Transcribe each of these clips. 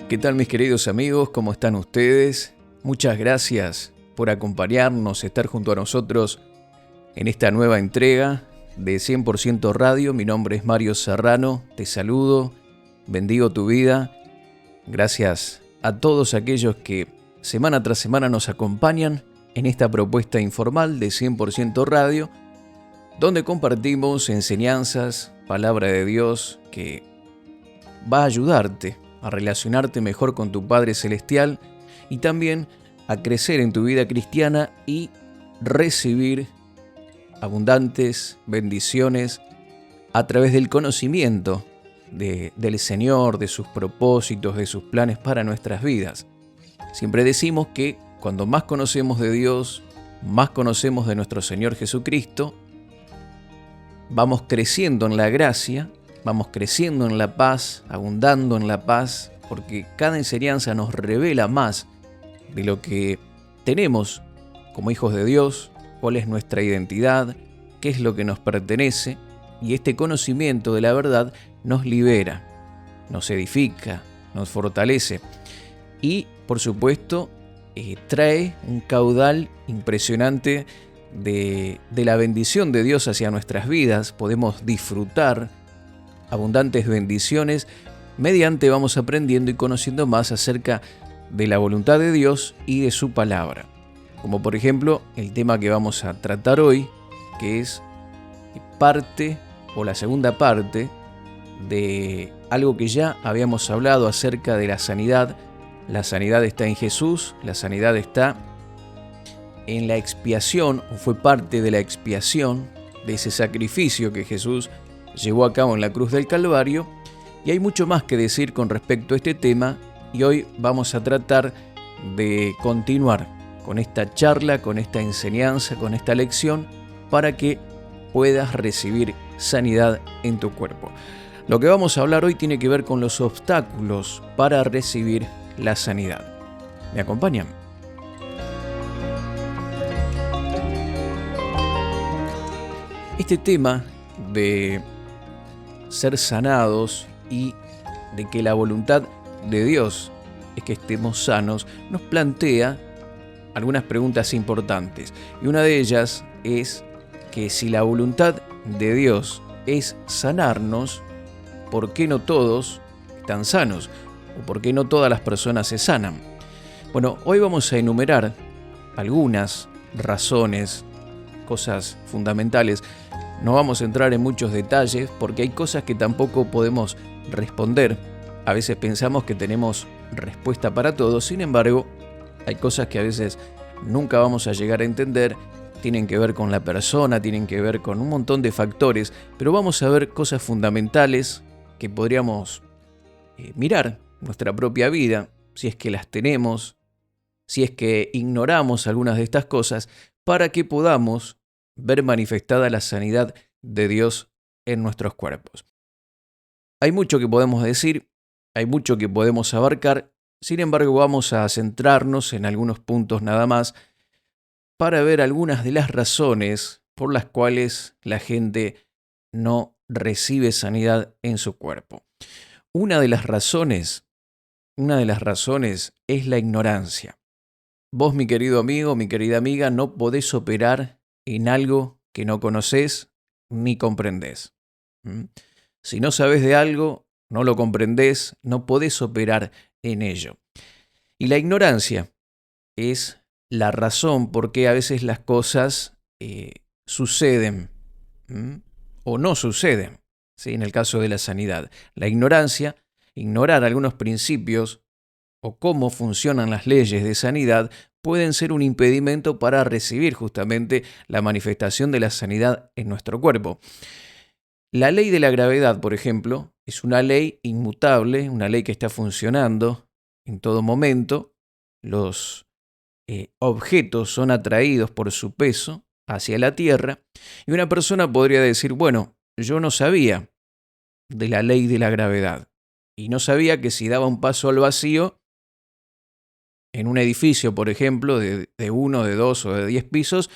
¿Qué tal mis queridos amigos? ¿Cómo están ustedes? Muchas gracias por acompañarnos, estar junto a nosotros en esta nueva entrega de 100% Radio. Mi nombre es Mario Serrano, te saludo, bendigo tu vida. Gracias a todos aquellos que semana tras semana nos acompañan en esta propuesta informal de 100% Radio, donde compartimos enseñanzas, palabra de Dios que va a ayudarte a relacionarte mejor con tu Padre Celestial y también a crecer en tu vida cristiana y recibir abundantes bendiciones a través del conocimiento del Señor, de sus propósitos, de sus planes para nuestras vidas. Siempre decimos que cuando más conocemos de Dios, más conocemos de nuestro Señor Jesucristo, vamos creciendo en la gracia, vamos creciendo en la paz, abundando en la paz, porque cada enseñanza nos revela más de lo que tenemos como hijos de Dios, cuál es nuestra identidad, qué es lo que nos pertenece, y este conocimiento de la verdad nos libera, nos edifica, nos fortalece y, por supuesto, trae un caudal impresionante de la bendición de Dios hacia nuestras vidas. Podemos disfrutar abundantes bendiciones mediante vamos aprendiendo y conociendo más acerca de la voluntad de Dios y de su palabra. Como por ejemplo el tema que vamos a tratar hoy, que es parte o la segunda parte de algo que ya habíamos hablado acerca de la sanidad. La sanidad está en Jesús, la sanidad está en la expiación, o fue parte de la expiación de ese sacrificio que Jesús llevó a cabo en la cruz del Calvario, y hay mucho más que decir con respecto a este tema, y hoy vamos a tratar de continuar con esta charla, con esta enseñanza, con esta lección, para que puedas recibir sanidad en tu cuerpo. Lo que vamos a hablar hoy tiene que ver con los obstáculos para recibir la sanidad. ¿Me acompañan? Este tema de ser sanados y de que la voluntad de Dios es que estemos sanos, nos plantea algunas preguntas importantes. Y una de ellas es que si la voluntad de Dios es sanarnos, ¿por qué no todos están sanos? ¿O por qué no todas las personas se sanan? Bueno, hoy vamos a enumerar algunas razones, cosas fundamentales. No vamos a entrar en muchos detalles porque hay cosas que tampoco podemos responder. A veces pensamos que tenemos respuesta para todo, sin embargo, hay cosas que a veces nunca vamos a llegar a entender, tienen que ver con la persona, tienen que ver con un montón de factores, pero vamos a ver cosas fundamentales que podríamos mirar en nuestra propia vida, si es que las tenemos, si es que ignoramos algunas de estas cosas, para que podamos ver manifestada la sanidad de Dios en nuestros cuerpos. Hay mucho que podemos decir, hay mucho que podemos abarcar, sin embargo vamos a centrarnos en algunos puntos nada más para ver algunas de las razones por las cuales la gente no recibe sanidad en su cuerpo. Una de las razones es la ignorancia. Vos, mi querido amigo, mi querida amiga, no podés operar en algo que no conocés ni comprendés. Si no sabés de algo, no lo comprendés, no podés operar en ello. Y la ignorancia es la razón por qué a veces las cosas suceden o no suceden, ¿sí? En el caso de la sanidad. La ignorancia, ignorar algunos principios o cómo funcionan las leyes de sanidad pueden ser un impedimento para recibir justamente la manifestación de la sanidad en nuestro cuerpo. La ley de la gravedad, por ejemplo, es una ley inmutable, una ley que está funcionando en todo momento. Los objetos son atraídos por su peso hacia la Tierra y una persona podría decir, bueno, yo no sabía de la ley de la gravedad y no sabía que si daba un paso al vacío, en un edificio, por ejemplo, de 1, de 2 o de 10 pisos,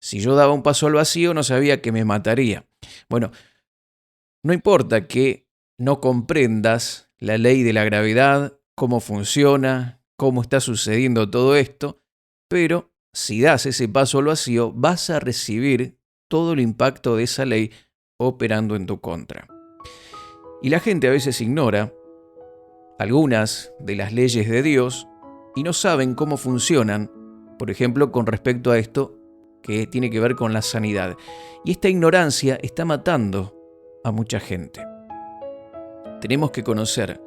si yo daba un paso al vacío no sabía que me mataría. Bueno, no importa que no comprendas la ley de la gravedad, cómo funciona, cómo está sucediendo todo esto, pero si das ese paso al vacío, vas a recibir todo el impacto de esa ley operando en tu contra. Y la gente a veces ignora algunas de las leyes de Dios y no saben cómo funcionan, por ejemplo, con respecto a esto que tiene que ver con la sanidad. Y esta ignorancia está matando a mucha gente. Tenemos que conocer,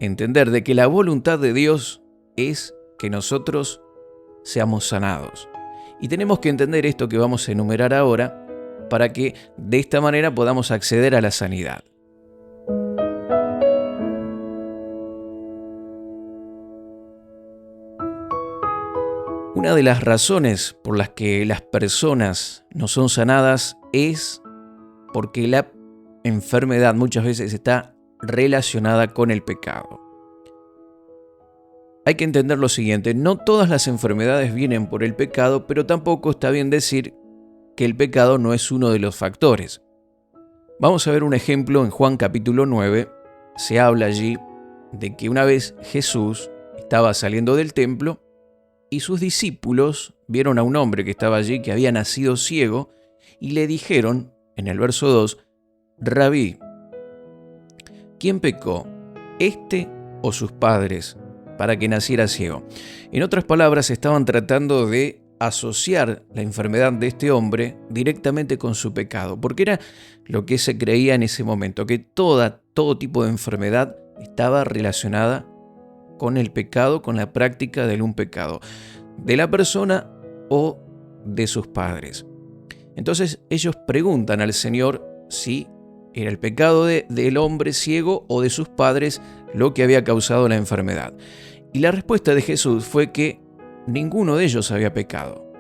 entender de que la voluntad de Dios es que nosotros seamos sanados. Y tenemos que entender esto que vamos a enumerar ahora para que de esta manera podamos acceder a la sanidad. Una de las razones por las que las personas no son sanadas es porque la enfermedad muchas veces está relacionada con el pecado. Hay que entender lo siguiente, no todas las enfermedades vienen por el pecado, pero tampoco está bien decir que el pecado no es uno de los factores. Vamos a ver un ejemplo en Juan capítulo 9. Se habla allí de que una vez Jesús estaba saliendo del templo y sus discípulos vieron a un hombre que estaba allí que había nacido ciego y le dijeron, en el verso 2, Rabí, ¿quién pecó, este o sus padres, para que naciera ciego? En otras palabras, estaban tratando de asociar la enfermedad de este hombre directamente con su pecado, porque era lo que se creía en ese momento, que todo tipo de enfermedad estaba relacionada con el pecado, con la práctica de un pecado, de la persona o de sus padres. Entonces ellos preguntan al Señor si era el pecado del hombre ciego o de sus padres lo que había causado la enfermedad. Y la respuesta de Jesús fue que ninguno de ellos había pecado.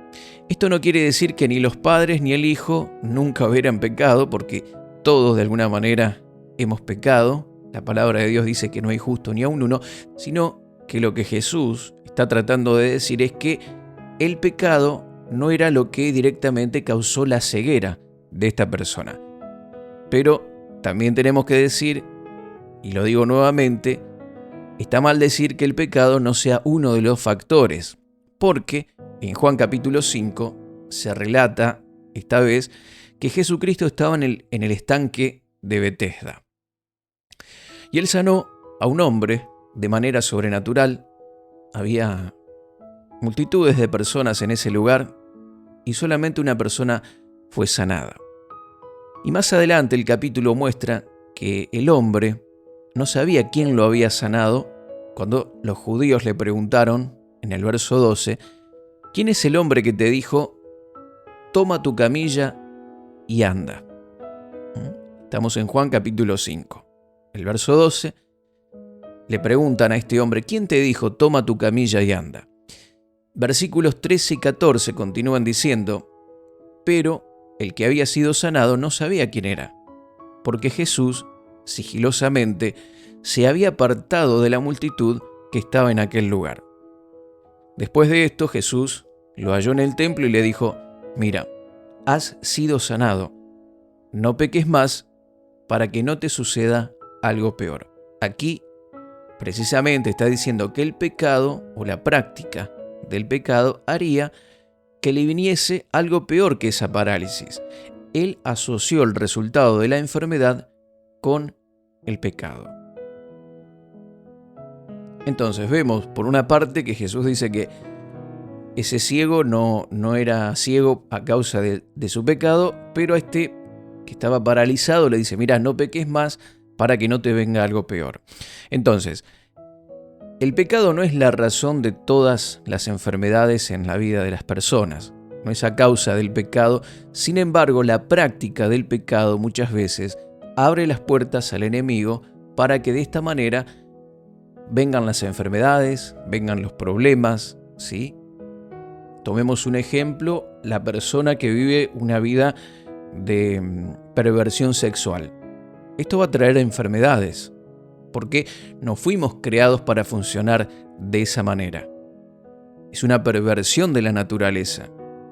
Esto no quiere decir que ni los padres ni el hijo nunca hubieran pecado, porque todos de alguna manera hemos pecado. La palabra de Dios dice que no hay justo ni aun uno, sino que lo que Jesús está tratando de decir es que el pecado no era lo que directamente causó la ceguera de esta persona. Pero también tenemos que decir, y lo digo nuevamente, está mal decir que el pecado no sea uno de los factores, porque en Juan capítulo 5 se relata esta vez que Jesucristo estaba en el estanque de Betesda. Y él sanó a un hombre de manera sobrenatural. Había multitudes de personas en ese lugar y solamente una persona fue sanada. Y más adelante el capítulo muestra que el hombre no sabía quién lo había sanado cuando los judíos le preguntaron, en el verso 12, ¿quién es el hombre que te dijo, toma tu camilla y anda? Estamos en Juan capítulo 5. El verso 12, le preguntan a este hombre, ¿quién te dijo, toma tu camilla y anda? Versículos 13 y 14 continúan diciendo, pero el que había sido sanado no sabía quién era, porque Jesús, sigilosamente, se había apartado de la multitud que estaba en aquel lugar. Después de esto, Jesús lo halló en el templo y le dijo, mira, has sido sanado, no peques más para que no te suceda algo peor. Aquí, precisamente, está diciendo que el pecado o la práctica del pecado haría que le viniese algo peor que esa parálisis. Él asoció el resultado de la enfermedad con el pecado. Entonces vemos por una parte que Jesús dice que ese ciego no era ciego a causa de su pecado, pero a este que estaba paralizado le dice, mira, no peques más para que no te venga algo peor. Entonces, el pecado no es la razón de todas las enfermedades en la vida de las personas, no es a causa del pecado. Sin embargo, la práctica del pecado muchas veces abre las puertas al enemigo para que de esta manera vengan las enfermedades, vengan los problemas, ¿sí? Tomemos un ejemplo, la persona que vive una vida de perversión sexual. Esto va a traer enfermedades, porque no fuimos creados para funcionar de esa manera. Es una perversión de la naturaleza.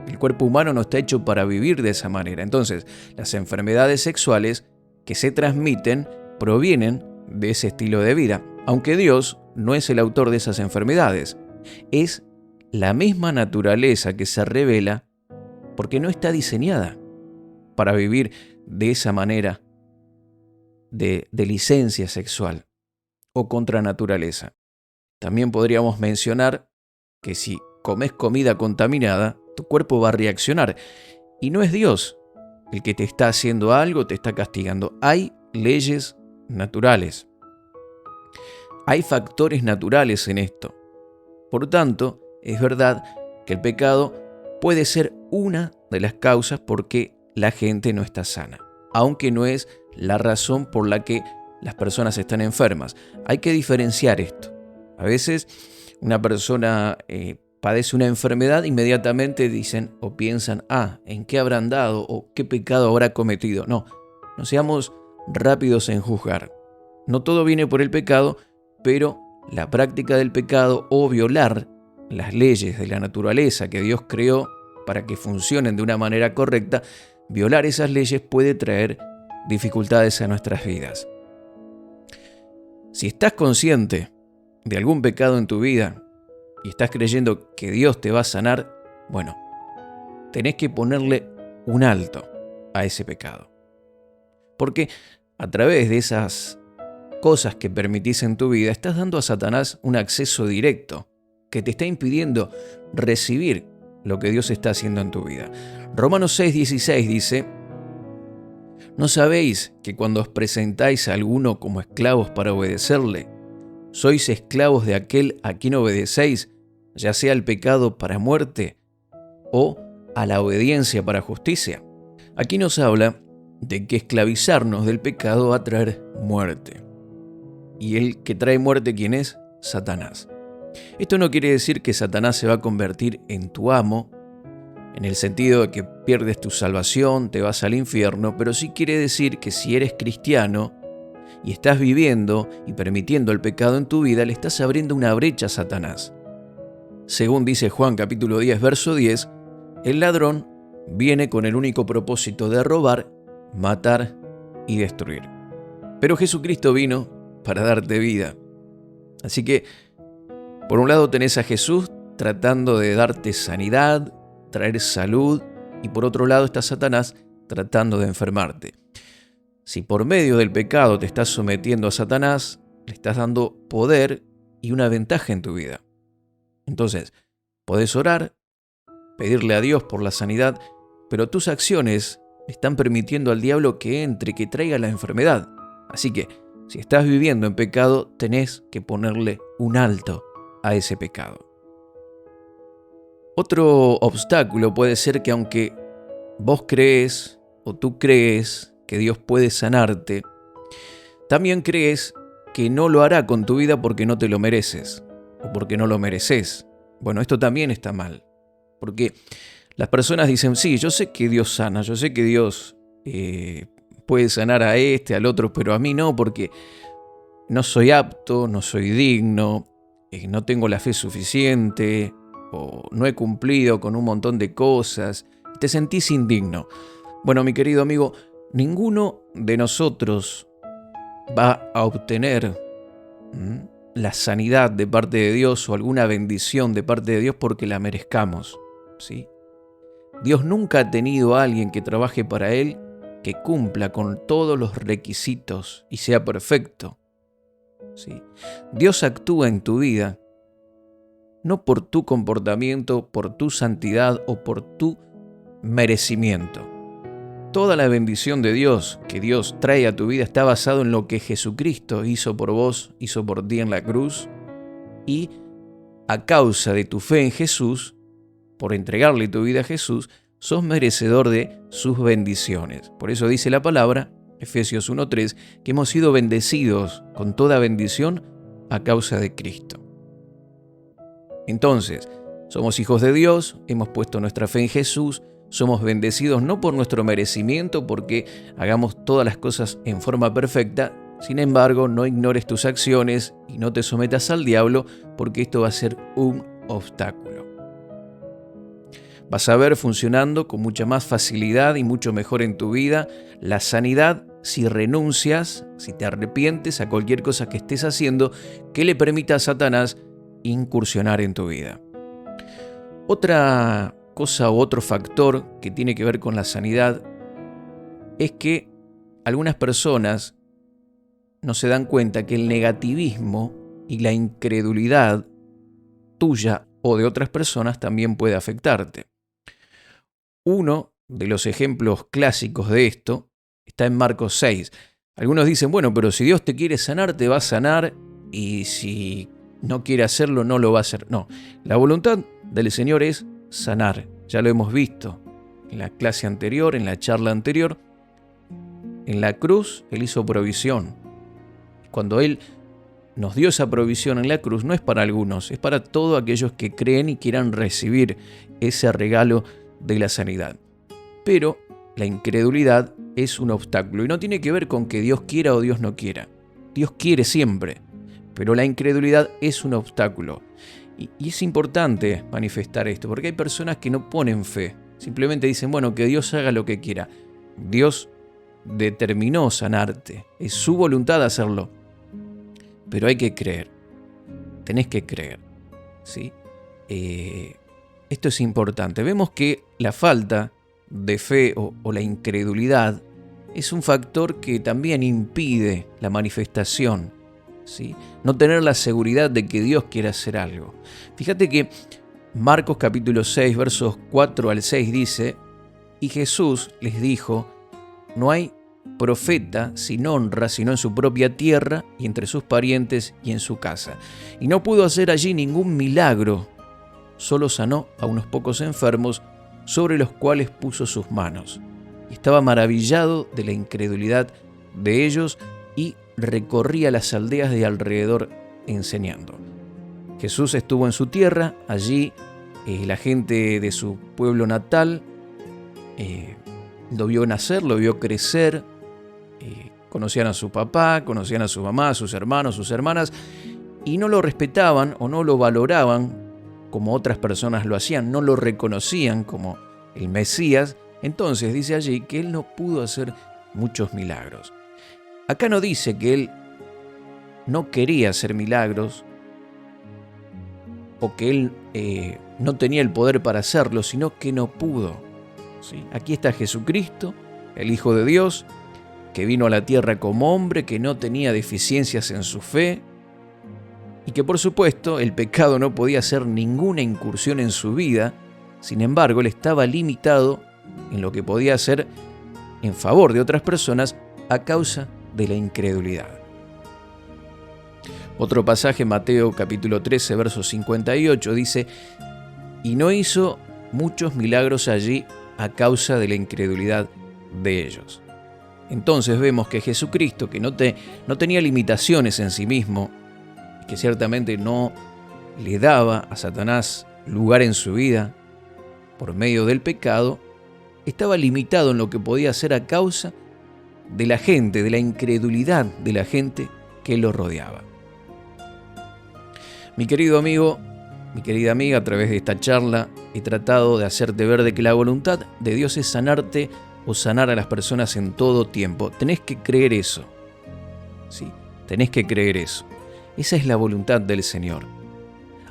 El cuerpo humano no está hecho para vivir de esa manera. Entonces, las enfermedades sexuales que se transmiten provienen de ese estilo de vida. Aunque Dios no es el autor de esas enfermedades. Es la misma naturaleza que se revela porque no está diseñada para vivir de esa manera de licencia sexual o contra naturaleza. También podríamos mencionar que si comes comida contaminada, tu cuerpo va a reaccionar. Y no es Dios el que te está haciendo algo, te está castigando. Hay leyes naturales. Hay factores naturales en esto. Por tanto, es verdad que el pecado puede ser una de las causas por qué la gente no está sana, aunque no es la razón por la que las personas están enfermas. Hay que diferenciar esto. A veces una persona padece una enfermedad, inmediatamente dicen o piensan, ¿en qué habrán dado o qué pecado habrá cometido? No seamos rápidos en juzgar. No todo viene por el pecado, pero la práctica del pecado o violar las leyes de la naturaleza que Dios creó para que funcionen de una manera correcta, violar esas leyes puede traer dificultades a nuestras vidas. Si estás consciente de algún pecado en tu vida y estás creyendo que Dios te va a sanar, bueno, tenés que ponerle un alto a ese pecado. Porque a través de esas cosas que permitís en tu vida, estás dando a Satanás un acceso directo que te está impidiendo recibir lo que Dios está haciendo en tu vida. Romanos 6:16 dice: ¿no sabéis que cuando os presentáis a alguno como esclavos para obedecerle, sois esclavos de aquel a quien obedecéis, ya sea al pecado para muerte o a la obediencia para justicia? Aquí nos habla de que esclavizarnos del pecado va a traer muerte. Y el que trae muerte, ¿quién es? Satanás. Esto no quiere decir que Satanás se va a convertir en tu amo, en el sentido de que pierdes tu salvación, te vas al infierno, pero sí quiere decir que si eres cristiano y estás viviendo y permitiendo el pecado en tu vida, le estás abriendo una brecha a Satanás. Según dice Juan capítulo 10, verso 10, el ladrón viene con el único propósito de robar, matar y destruir. Pero Jesucristo vino para darte vida. Así que, por un lado tenés a Jesús tratando de darte sanidad, traer salud, y por otro lado está Satanás tratando de enfermarte. Si por medio del pecado te estás sometiendo a Satanás, le estás dando poder y una ventaja en tu vida. Entonces, podés orar, pedirle a Dios por la sanidad, pero tus acciones están permitiendo al diablo que entre, que traiga la enfermedad. Así que, si estás viviendo en pecado, tenés que ponerle un alto a ese pecado. Otro obstáculo puede ser que aunque vos crees o tú crees que Dios puede sanarte, también crees que no lo hará con tu vida porque no te lo mereces o porque no lo mereces. Bueno, esto también está mal, porque las personas dicen, sí, yo sé que Dios sana, yo sé que Dios puede sanar a este, al otro, pero a mí no, porque no soy apto, no soy digno, no tengo la fe suficiente, o no he cumplido con un montón de cosas, te sentís indigno. Bueno, mi querido amigo, ninguno de nosotros va a obtener la sanidad de parte de Dios o alguna bendición de parte de Dios porque la merezcamos, ¿sí? Dios nunca ha tenido a alguien que trabaje para Él que cumpla con todos los requisitos y sea perfecto, ¿sí? Dios actúa en tu vida no por tu comportamiento, por tu santidad o por tu merecimiento. Toda la bendición de Dios que Dios trae a tu vida está basado en lo que Jesucristo hizo por vos, hizo por ti en la cruz, y a causa de tu fe en Jesús, por entregarle tu vida a Jesús, sos merecedor de sus bendiciones. Por eso dice la palabra, Efesios 1:3, que hemos sido bendecidos con toda bendición a causa de Cristo. Entonces, somos hijos de Dios, hemos puesto nuestra fe en Jesús, somos bendecidos no por nuestro merecimiento, porque hagamos todas las cosas en forma perfecta. Sin embargo, no ignores tus acciones y no te sometas al diablo, porque esto va a ser un obstáculo. Vas a ver funcionando con mucha más facilidad y mucho mejor en tu vida la sanidad si renuncias, si te arrepientes a cualquier cosa que estés haciendo que le permita a Satanás incursionar en tu vida. Otra cosa u otro factor que tiene que ver con la sanidad es que algunas personas no se dan cuenta que el negativismo y la incredulidad tuya o de otras personas también puede afectarte. Uno de los ejemplos clásicos de esto está en Marcos 6. Algunos dicen, bueno, pero si Dios te quiere sanar, te va a sanar, y si no quiere hacerlo, no lo va a hacer. No, la voluntad del Señor es sanar. Ya lo hemos visto en la clase anterior, en la charla anterior. En la cruz, Él hizo provisión. Cuando Él nos dio esa provisión en la cruz, no es para algunos, es para todos aquellos que creen y quieran recibir ese regalo de la sanidad. Pero la incredulidad es un obstáculo y no tiene que ver con que Dios quiera o Dios no quiera. Dios quiere siempre, pero la incredulidad es un obstáculo. Y es importante manifestar esto, porque hay personas que no ponen fe, simplemente dicen, bueno, que Dios haga lo que quiera. Dios determinó sanarte, es su voluntad hacerlo, pero hay que creer, tenés que creer, ¿sí? Esto es importante. Vemos que la falta de fe o la incredulidad es un factor que también impide la manifestación, ¿sí? No tener la seguridad de que Dios quiere hacer algo. Fíjate que Marcos capítulo 6, versos 4 al 6 dice, y Jesús les dijo, no hay profeta sin honra, sino en su propia tierra y entre sus parientes y en su casa. Y no pudo hacer allí ningún milagro, solo sanó a unos pocos enfermos sobre los cuales puso sus manos. Estaba maravillado de la incredulidad de ellos y recorría las aldeas de alrededor enseñando. Jesús estuvo en su tierra, allí la gente de su pueblo natal lo vio nacer, lo vio crecer, conocían a su papá, conocían a su mamá, a sus hermanos, sus hermanas, y no lo respetaban o no lo valoraban como otras personas lo hacían, no lo reconocían como el Mesías. Entonces dice allí que él no pudo hacer muchos milagros. Acá no dice que él no quería hacer milagros o que él no tenía el poder para hacerlo, sino que no pudo. ¿Sí? Aquí está Jesucristo, el Hijo de Dios, que vino a la tierra como hombre, que no tenía deficiencias en su fe y que por supuesto el pecado no podía hacer ninguna incursión en su vida. Sin embargo, él estaba limitado en lo que podía hacer en favor de otras personas a causa de la incredulidad. Otro pasaje, Mateo capítulo 13, verso 58, dice, y no hizo muchos milagros allí a causa de la incredulidad de ellos. Entonces vemos que Jesucristo, que no tenía limitaciones en sí mismo, que ciertamente no le daba a Satanás lugar en su vida por medio del pecado, estaba limitado en lo que podía hacer a causa de la gente, de la incredulidad de la gente que lo rodeaba. Mi querido amigo, mi querida amiga, a través de esta charla he tratado de hacerte ver de que la voluntad de Dios es sanarte o sanar a las personas en todo tiempo. Tenés que creer eso, ¿sí? Tenés que creer eso. Esa es la voluntad del Señor.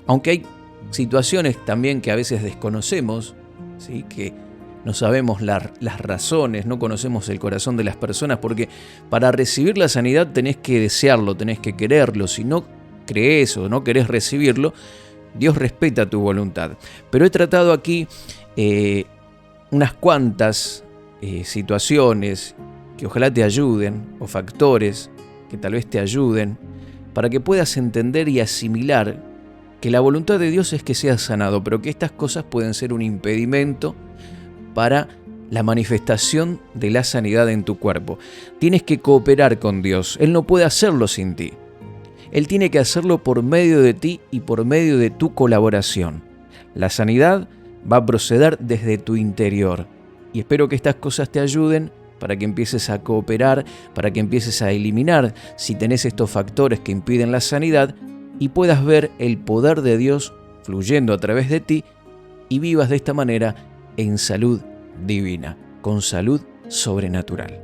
Aunque hay situaciones también que a veces desconocemos, ¿sí? Que no sabemos las razones, no conocemos el corazón de las personas, porque para recibir la sanidad tenés que desearlo, tenés que quererlo. Si no crees o no querés recibirlo, Dios respeta tu voluntad. Pero he tratado aquí unas cuantas situaciones que ojalá te ayuden, o factores que tal vez te ayuden, para que puedas entender y asimilar que la voluntad de Dios es que seas sanado, pero que estas cosas pueden ser un impedimento para la manifestación de la sanidad en tu cuerpo. Tienes que cooperar con Dios. Él no puede hacerlo sin ti. Él tiene que hacerlo por medio de ti y por medio de tu colaboración. La sanidad va a proceder desde tu interior. Y espero que estas cosas te ayuden para que empieces a cooperar, para que empieces a eliminar si tenés estos factores que impiden la sanidad y puedas ver el poder de Dios fluyendo a través de ti y vivas de esta manera en salud divina, con salud sobrenatural.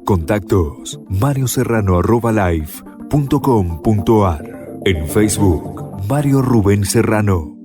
Contactos marioserrano@life.com.ar. En Facebook, Mario Rubén Serrano.